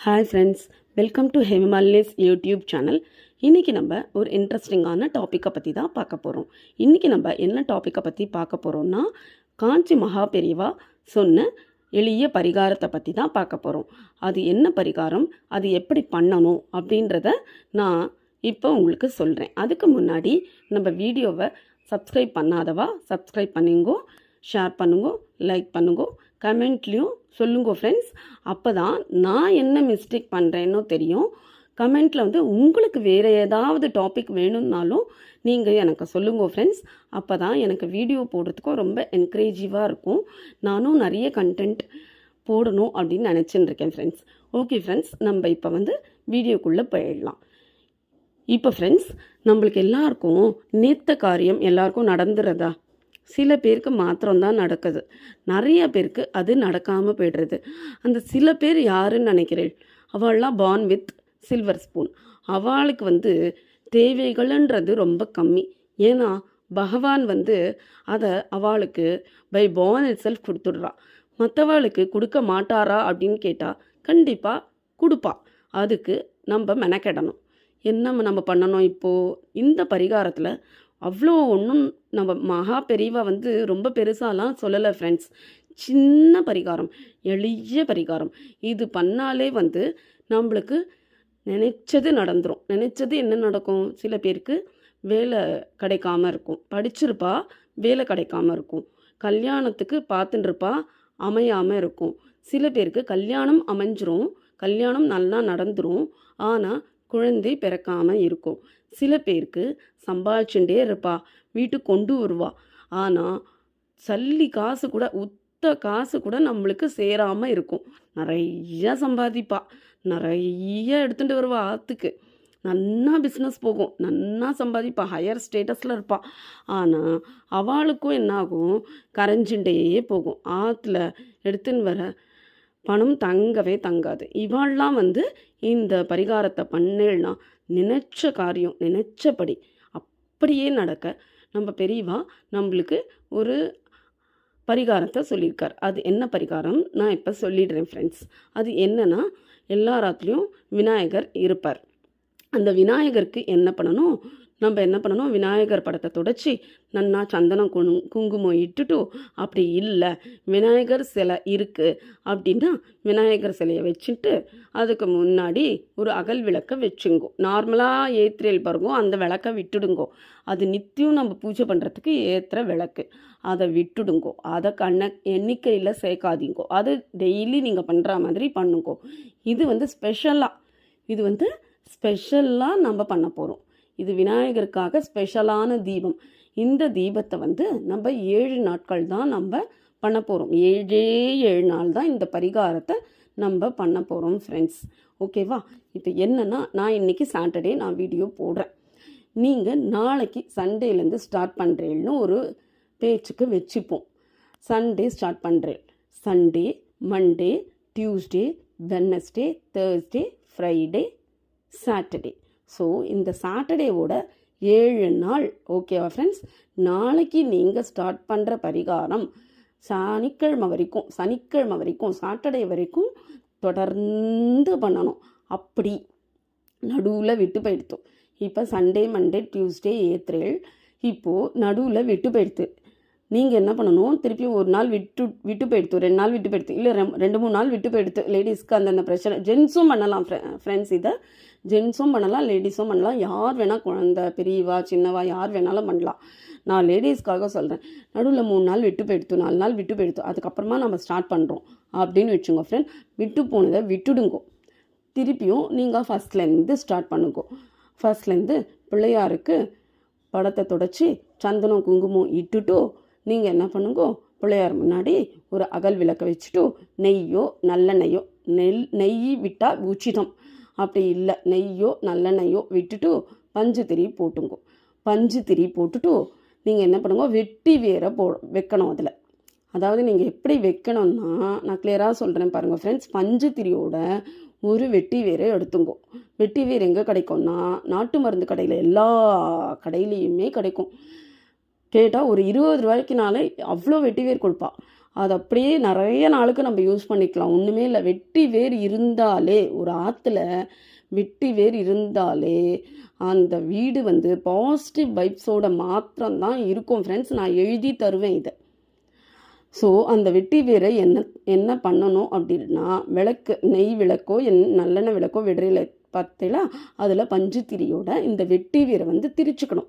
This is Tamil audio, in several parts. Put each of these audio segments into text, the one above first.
Hi friends, welcome to Hemamalini's YouTube channel. இன்றைக்கி நம்ம ஒரு இன்ட்ரெஸ்டிங்கான டாப்பிக்கை பற்றி தான் பார்க்க போகிறோம். இன்றைக்கி நம்ம என்ன டாப்பிக்கை பற்றி பார்க்க போகிறோம்னா, காஞ்சி மகா பெரியவா சொன்ன எளிய பரிகாரத்தை பற்றி தான் பார்க்க போகிறோம். அது என்ன பரிகாரம், அது எப்படி பண்ணணும் அப்படின்றத நான் இப்போ உங்களுக்கு சொல்கிறேன். அதுக்கு முன்னாடி நம்ம வீடியோவை சப்ஸ்கிரைப் பண்ணாதவா சப்ஸ்கிரைப் பண்ணிங்கோ, ஷேர் பண்ணுங்கோ, லைக் பண்ணுங்கோ, கமெண்ட்லேயும் சொல்லுங்க ஃப்ரெண்ட்ஸ். அப்போ தான் நான் என்ன மிஸ்டேக் பண்ணுறேன்னோ தெரியும். கமெண்ட்டில் வந்து உங்களுக்கு வேறு ஏதாவது டாபிக் வேணும்னாலும் நீங்கள் எனக்கு சொல்லுங்க ஃப்ரெண்ட்ஸ். அப்போ தான் எனக்கு வீடியோ போடுறதுக்கும் ரொம்ப என்கரேஜிவாக இருக்கும். நானும் நிறைய கண்டென்ட் போடணும் அப்படின்னு நினச்சின்னு இருக்கேன் ஃப்ரெண்ட்ஸ். ஓகே ஃப்ரெண்ட்ஸ், நம்ம இப்போ வந்து வீடியோக்குள்ளே போயிடலாம். இப்போ ஃப்ரெண்ட்ஸ், நம்மளுக்கு எல்லாருக்கும் நேர்த்த காரியம் எல்லாருக்கும் நடந்துடுறதா? சில பேருக்கு மாத்திரம்தான் நடக்குது, நிறைய பேருக்கு அது நடக்காமல் போய்டுறது. அந்த சில பேர் யாருன்னு நினைக்கிறேன், அவள்லாம் பார்ன் வித் சில்வர் ஸ்பூன். அவளுக்கு வந்து தேவைகள்ன்றது ரொம்ப கம்மி. ஏன்னா பகவான் வந்து அதை அவளுக்கு பை பார்ன் இட் செல்ஃப் கொடுத்துடுறா. மற்றவளுக்கு கொடுக்க மாட்டாரா அப்படின்னு கேட்டால் கண்டிப்பாக கொடுப்பா. அதுக்கு நம்ம மெனக்கெடணும். என்ன நம்ம பண்ணணும்? இப்போது இந்த பரிகாரத்தில் அவ்வளோ ஒன்றும் நம்ம மகா பெரியவா வந்து ரொம்ப பெருசாலாம் சொல்லலை ஃப்ரெண்ட்ஸ். சின்ன பரிகாரம், எளிய பரிகாரம். இது பண்ணாலே வந்து நம்மளுக்கு நினச்சது நடந்துடும். நினச்சது என்ன நடக்கும்? சில பேருக்கு வேலை கிடைக்காம இருக்கும், படிச்சிருப்பா வேலை கிடைக்காம இருக்கும், கல்யாணத்துக்கு பார்த்துட்டுருப்பா அமையாமல் இருக்கும். சில பேருக்கு கல்யாணம் அமைஞ்சிரும், கல்யாணம் நல்லா நடந்துடும், ஆனால் குழந்தை பிறக்காமல் இருக்கும். சில பேருக்கு சம்பாதிச்சுட்டே இருப்பா, வீட்டுக்கு கொண்டு வருவா, ஆனால் சல்லி காசு கூட, உத்த காசு கூட நம்மளுக்கு சேராமல் இருக்கும். நிறைய சம்பாதிப்பா, நிறைய எடுத்துகிட்டு வருவா ஆற்றுக்கு, நன்னா பிஸ்னஸ் போகும், நன்னா சம்பாதிப்பா, ஹையர் ஸ்டேட்டஸில் இருப்பாள். ஆனால் அவளுக்கும் என்னாகும், கரைஞ்சுட்டே போகும். ஆற்றுல எடுத்துன்னு வர பணம் தங்கவே தங்காது. இவாள்லாம் வந்து இந்த பரிகாரத்தை பண்ணேன்னா நினச்ச காரியம் நினச்சபடி அப்படியே நடக்க நம்ம பெரியவா நம்மளுக்கு ஒரு பரிகாரத்தை சொல்லியிருக்கார். அது என்ன பரிகாரம் நான் இப்போ சொல்லிடுறேன் ஃப்ரெண்ட்ஸ். அது என்னன்னா, எல்லா ராத்துலேயும் விநாயகர் இருப்பார். அந்த விநாயகருக்கு என்ன பண்ணணும், நம்ம என்ன பண்ணணும், விநாயகர் படத்தை துடைச்சி நன்னா சந்தனம் குங்குமம் இட்டுட்டு, அப்படி இல்லை விநாயகர் சிலை இருக்குது அப்படின்னா விநாயகர் சிலையை வச்சுட்டு அதுக்கு முன்னாடி ஒரு அகல் விளக்கை வச்சுங்கோ. நார்மலாக ஏற்றுறேல் பாருங்கோ, அந்த விளக்கை விட்டுடுங்கோ. அது நித்தியம் நம்ம பூஜை பண்ணுறதுக்கு ஏற்றுற விளக்கு, அதை விட்டுடுங்கோ. அதை எண்ணிக்கையில் சேர்க்காதீங்கோ. அது டெய்லி நீங்கள் பண்ணுற மாதிரி பண்ணுங்கோ. இது வந்து ஸ்பெஷலாக நம்ம பண்ண போகிறோம். இது விநாயகருக்காக ஸ்பெஷலான தீபம். இந்த தீபத்தை வந்து நம்ம 7 நாட்கள் தான் நம்ம பண்ண போகிறோம். 7 நாள் தான் இந்த பரிகாரத்தை நம்ம பண்ண போகிறோம் ஃப்ரெண்ட்ஸ். ஓகேவா? இப்போ என்னென்னா, நான் இன்றைக்கி சாட்டர்டே நான் வீடியோ போடுறேன். நீங்கள் நாளைக்கு சண்டேலேருந்து ஸ்டார்ட் பண்ணுறேன்னு ஒரு பேச்சுக்கு வச்சுப்போம். சண்டே ஸ்டார்ட் பண்ணுறேன். Sunday, Monday, Tuesday, Wednesday, Thursday, Friday, Saturday. So இந்த சாட்டர்டேவோட 7 நாள். ஓகேவா ஃப்ரெண்ட்ஸ்? நாளைக்கு நீங்கள் ஸ்டார்ட் பண்ணுற பரிகாரம் சனிக்கிழமை வரைக்கும் சாட்டர்டே வரைக்கும் தொடர்ந்து பண்ணணும். அப்படி நடுவில் விட்டு போயிடுத்தோம். இப்போ சண்டே, மண்டே, டியூஸ்டே, ஏப்ரல், இப்போது நடுவில் விட்டு போயிடுத்து. நீங்கள் என்ன பண்ணணும், திருப்பி ஒரு நாள் விட்டு போயிடுத்து, 2 நாள் விட்டு போயிடுத்து, இல்லை 2-3 நாள் விட்டு போயிடுத்து. லேடிஸ்க்கு அந்தந்த பிரச்சனை. ஜென்ஸும் பண்ணலாம் ஃப்ரெண்ட்ஸ். இதை ஜென்ஸும் பண்ணலாம், லேடிஸும் பண்ணலாம். யார் வேணால், குழந்தை பெரியவா சின்னவா யார் வேணாலும் பண்ணலாம். நான் லேடிஸ்க்காக சொல்கிறேன். நடுவில் 3 நாள் விட்டு போயிடுத்து, 4 நாள் விட்டு போயிடுத்து, அதுக்கப்புறமா நம்ம ஸ்டார்ட் பண்ணுறோம் அப்படின்னு வச்சுங்க ஃப்ரெண்ட். விட்டு போனதை விட்டுடுங்கோ. திருப்பியும் நீங்கள் ஃபஸ்ட்லேருந்து ஸ்டார்ட் பண்ணுங்கோ. ஃபஸ்ட்லேருந்து பிள்ளையாருக்கு படத்தை துடைச்சி சந்தனம் குங்குமம் இட்டுட்டு நீங்கள் என்ன பண்ணுங்கோ, பிள்ளையார் முன்னாடி ஒரு அகல் விளக்க வச்சுட்டு நெய்யோ நல்லெண்ணெய்யோ, நெய் விட்டால் உச்சிதம், அப்படி இல்லை நெய்யோ நல்லெண்ணெய்யோ விட்டுட்டு பஞ்சு திரி போட்டுங்கோ. பஞ்சு திரி போட்டுட்டு நீங்கள் என்ன பண்ணுங்க, வெட்டி வேற வைக்கணும் அதில். அதாவது நீங்கள் எப்படி வைக்கணும்னா, நான் கிளியராக சொல்கிறேன் பாருங்கள் ஃப்ரெண்ட்ஸ். பஞ்சு திரியோட ஒரு வெட்டி வேரை எடுத்துங்கோ. வெட்டி வேர் எங்கே கிடைக்கும்னா, நாட்டு மருந்து கடையில் எல்லா கடையிலையுமே கிடைக்கும். கேட்டால் ஒரு 20 ரூபாய்க்குனாலே அவ்வளோ வெட்டி வேர் கொடுப்பா. அது அப்படியே நிறைய நாளுக்கு நம்ம யூஸ் பண்ணிக்கலாம். ஒன்றுமே இல்லை, வெட்டி வேர் இருந்தாலே, ஒரு ஆற்றுல வெட்டி வேர் இருந்தாலே அந்த வீடு வந்து பாசிட்டிவ் வைப்ஸோட மாத்திரம்தான் இருக்கும் ஃப்ரெண்ட்ஸ். நான் எழுதி தருவேன் இதை. ஸோ அந்த வெட்டி வேரை என்ன பண்ணணும் அப்படின்னா, விளக்கு, நெய் விளக்கோ நல்லெண்ணெய் விளக்கோ விடுறையில் பார்த்தீங்களா, அதில் பஞ்சு திரியோட இந்த வெட்டி வேரை வந்து திரிச்சுக்கணும்.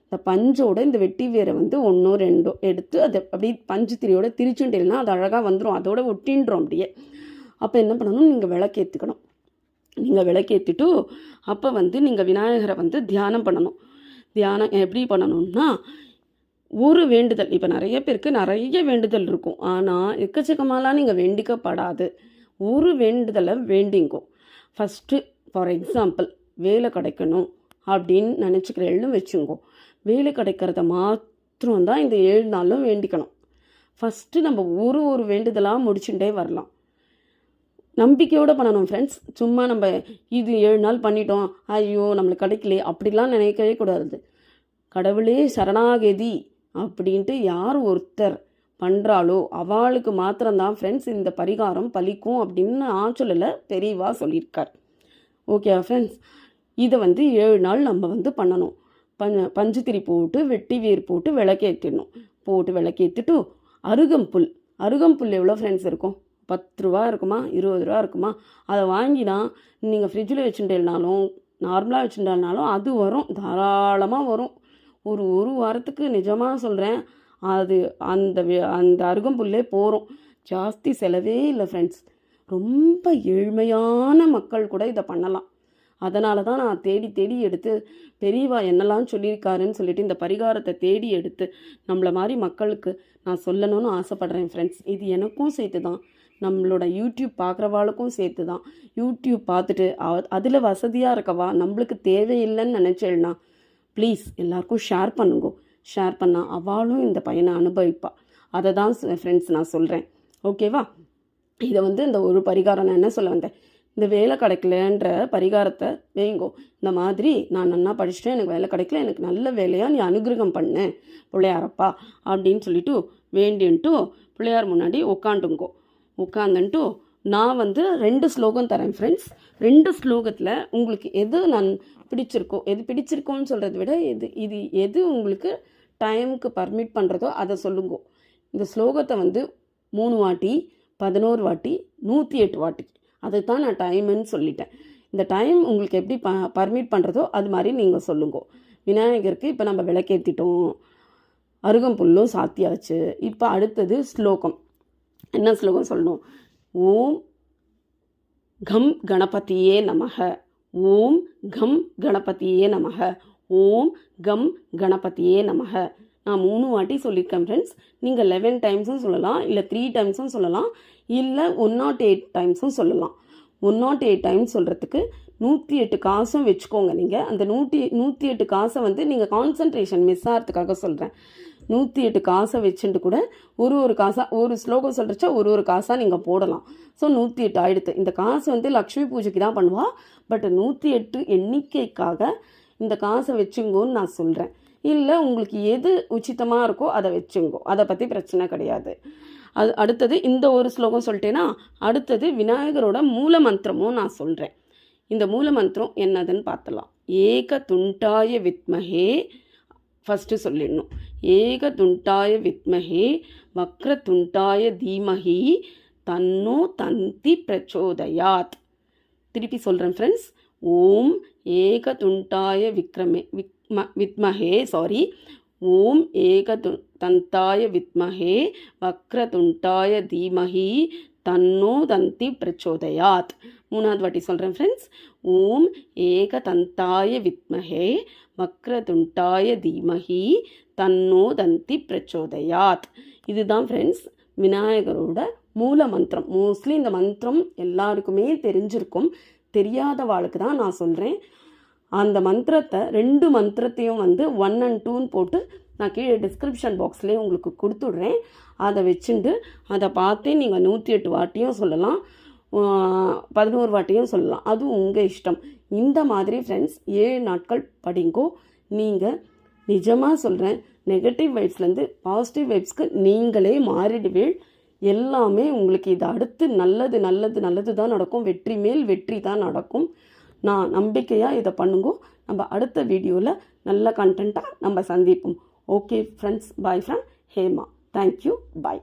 இந்த பஞ்சோட இந்த வெட்டி வேரை வந்து 1 2 எடுத்து அதை அப்படியே பஞ்சு திரியோட திரிச்சுட்டேன்னா அது அழகாக வந்துடும், அதோட ஒட்டின்றோம் அப்படியே. அப்போ என்ன பண்ணணும், நீங்கள் விளக்கேற்றிக்கணும். நீங்கள் விளக்கேற்றிட்டு அப்போ வந்து நீங்கள் விநாயகரை வந்து தியானம் பண்ணணும். தியானம் எப்படி பண்ணணும்னா, ஒரு வேண்டுதல், இப்போ நிறைய பேருக்கு நிறைய வேண்டுதல் இருக்கும், ஆனால் எக்கச்சக்கமாலாம் நீங்கள் வேண்டிக்கப்படாது. ஒரு வேண்டுதலை வேண்டிங்கோ. ஃபஸ்ட்டு ஃபார் எக்ஸாம்பிள், வேலை கிடைக்கணும் அப்படின்னு நினச்சிக்கிறேன்னு வச்சுங்கோ. வேலை கிடைக்கிறத மாத்திரம்தான் இந்த 7 நாளும் வேண்டிக்கணும். ஃபஸ்ட்டு நம்ம ஒரு வேண்டுதலாக முடிச்சுட்டே வரலாம். நம்பிக்கையோடு பண்ணணும் ஃப்ரெண்ட்ஸ். சும்மா நம்ம இது 7 நாள் பண்ணிட்டோம், ஐயோ நம்மளுக்கு கிடைக்கலையே அப்படிலாம் நினைக்கவே கூடாது. கடவுளே சரணாகதி அப்படின்ட்டு யார் ஒருத்தர் பண்ணுறாளோ அவளுக்கு மாத்திரம்தான் ஃப்ரெண்ட்ஸ் இந்த பரிகாரம் பலிக்கும் அப்படின்னு நான் சொல்லலை, பெரியவா சொல்லியிருக்கார். ஓகே ஃப்ரெண்ட்ஸ், இதை வந்து 7 நாள் நம்ம வந்து பண்ணணும். பஞ்சு திரி போட்டு வெட்டி வேர் போட்டு விளக்கேற்றிடணும். போட்டு விளக்கேற்றிட்டு அருகம்புல் எவ்வளோ ஃப்ரெண்ட்ஸ் இருக்கும்? 10 ரூபா இருக்குமா, 20 ரூபா இருக்குமா? அதை வாங்கினா நீங்கள் ஃப்ரிட்ஜில் வச்சுட்டேனாலும் நார்மலாக வச்சுட்டாலும் அது வரும், தாராளமாக வரும். ஒரு வாரத்துக்கு நிஜமாக சொல்கிறேன், அது அந்த அருகம்புல்லே போகிறோம். ஜாஸ்தி செலவே இல்லை ஃப்ரெண்ட்ஸ். ரொம்ப ஏழ்மையான மக்கள் கூட இதை பண்ணலாம். அதனால தான் நான் தேடி எடுத்து பெரியவா என்னெல்லாம் சொல்லியிருக்காருன்னு சொல்லிட்டு இந்த பரிகாரத்தை தேடி எடுத்து நம்மளை மாதிரி மக்களுக்கு நான் சொல்லணும்னு ஆசைப்பட்றேன் ஃப்ரெண்ட்ஸ். இது எனக்கும் சேர்த்து தான், நம்மளோட யூடியூப் பார்க்குறவாளுக்கும் சேர்த்து தான். யூடியூப் பார்த்துட்டு அதில் வசதியாக இருக்கவா நம்மளுக்கு தேவையில்லைன்னு நினச்சேன்னா ப்ளீஸ் எல்லாருக்கும் ஷேர் பண்ணுங்க. ஷேர் பண்ணால் அவளும் இந்த பையனை அனுபவிப்பா. அதை தான் ஃப்ரெண்ட்ஸ் நான் சொல்கிறேன். ஓகேவா? இதை வந்து இந்த ஒரு பரிகாரம் நான் என்ன சொல்ல வந்தேன், இந்த வேலை கிடைக்கலன்ற பரிகாரத்தை வைங்கோ. இந்த மாதிரி நான் நன்னா படிச்சுட்டேன், எனக்கு வேலை கிடைக்கல, எனக்கு நல்ல வேலையாக நீ அனுகிரகம் பண்ணு பிள்ளையாரப்பா அப்படின்னு சொல்லிட்டு வேண்டின்ட்டு பிள்ளையார் முன்னாடி உட்காந்துன்ட்டு நான் வந்து 2 ஸ்லோகம் தரேன் ஃப்ரெண்ட்ஸ். 2 ஸ்லோகத்தில் உங்களுக்கு எது பிடிச்சிருக்கோன்னு சொல்கிறத விட இது எது உங்களுக்கு டைமுக்கு பர்மிட் பண்ணுறதோ அதை சொல்லுங்க. இந்த ஸ்லோகத்தை வந்து 3 வாட்டி, 11 வாட்டி, 108 வாட்டி, அதை தான் நான் டைமுன்னு சொல்லிட்டேன். இந்த டைம் உங்களுக்கு எப்படி பர்மிட் பண்ணுறதோ அது மாதிரி நீங்கள் சொல்லுங்க. விநாயகருக்கு இப்போ நம்ம விளக்கேற்றிட்டோம், அருகம்புல்லும் சாத்தியாச்சு. இப்போ அடுத்தது ஸ்லோகம். என்ன ஸ்லோகம் சொல்லணும்? ஓம் கம் கணபதியே நமக, ஓம் கம் கணபதியே நமக, ஓம் கம் கணபதியே நமக. நான் 3 வாட்டி சொல்லியிருக்கேன் ஃப்ரெண்ட்ஸ். நீங்கள் 11 டைம்ஸும் சொல்லலாம், இல்லை 3 டைம்ஸும் சொல்லலாம், இல்லை 108 டைம்ஸும் சொல்லலாம். 108 டைம்ஸ் சொல்கிறதுக்கு 108 காசும் வச்சுக்கோங்க. நீங்கள் அந்த 108 காசை வந்து நீங்கள் கான்சன்ட்ரேஷன் மிஸ் ஆகிறதுக்காக சொல்கிறேன். 108 காசை வச்சுட்டு கூட ஒரு காசாக, ஒரு ஸ்லோகம் சொல்கிறச்சா ஒரு காசாக நீங்கள் போடலாம். ஸோ 108 ஆகிடுது. இந்த காசு வந்து லக்ஷ்மி பூஜைக்கு தான் பண்ணுவாள், பட் 108 எண்ணிக்கைக்காக இந்த காசை வச்சுங்கோன்னு நான் சொல்கிறேன். இல்லை உங்களுக்கு எது உச்சிதமாக இருக்கோ அதை வச்சுங்கோ, அதை பற்றி பிரச்சனை கிடையாது. அது அடுத்தது இந்த ஒரு ஸ்லோகம் சொல்லிட்டேன்னா அடுத்தது விநாயகரோட மூல மந்திரமும் நான் சொல்கிறேன். இந்த மூல மந்திரம் என்னதுன்னு பார்த்தலாம். ஏக துண்டாய வித்மஹே, ஃபஸ்ட்டு சொல்லிடணும். ஏக துண்டாய வித்மஹே வக்ர துண்டாய தீமஹி தன்னோ தந்தி பிரச்சோதயாத். திருப்பி சொல்கிறேன் ஃப்ரெண்ட்ஸ். ஓம் ஏக துண்டாய வித்மஹே ஓம் ஏக தந்தாய வித்மஹே வக்ரதுண்டாய தீமஹி தன்னோ தந்தி பிரச்சோதயாத். 3வது வாட்டி சொல்கிறேன் ஃப்ரெண்ட்ஸ். ஓம் ஏக தந்தாய வித்மஹே வக்ரதுண்டாய தீமஹி தன்னோ தந்தி பிரச்சோதயாத். இதுதான் ஃப்ரெண்ட்ஸ் விநாயகரோட மூல மந்திரம். மோஸ்ட்லி இந்த மந்திரம் எல்லாருக்குமே தெரிஞ்சிருக்கும், தெரியாதவாளுக்கு தான் நான் சொல்கிறேன். அந்த மந்திரத்தை 2 மந்திரத்தையும் வந்து 1 and 2ன்னு போட்டு நான் கீழே டிஸ்கிரிப்ஷன் பாக்ஸ்லேயே உங்களுக்கு கொடுத்துட்றேன். அதை வச்சுட்டு அதை பார்த்து நீங்கள் 108 வாட்டியும் சொல்லலாம், 11 வாட்டியும் சொல்லலாம், அதுவும் உங்கள் இஷ்டம். இந்த மாதிரி ஃப்ரெண்ட்ஸ் 7 நாட்கள் படிங்கோ. நீங்கள் நிஜமாக சொல்கிறேன், நெகட்டிவ் வைப்ஸ்லேருந்து பாசிட்டிவ் வைப்ஸ்க்கு நீங்களே மாறிடுவீள். எல்லாமே உங்களுக்கு இது அடுத்து நல்லது நல்லது நல்லது தான் நடக்கும். வெற்றி மேல் வெற்றி தான் நடக்கும். நான் நம்பிக்கையாக இதை பண்ணுங்க. நம்ம அடுத்த வீடியோவில் நல்ல கண்டென்ட்டாக நம்ம சந்திப்போம். Okay friends, bye from Hema. Thank you, bye.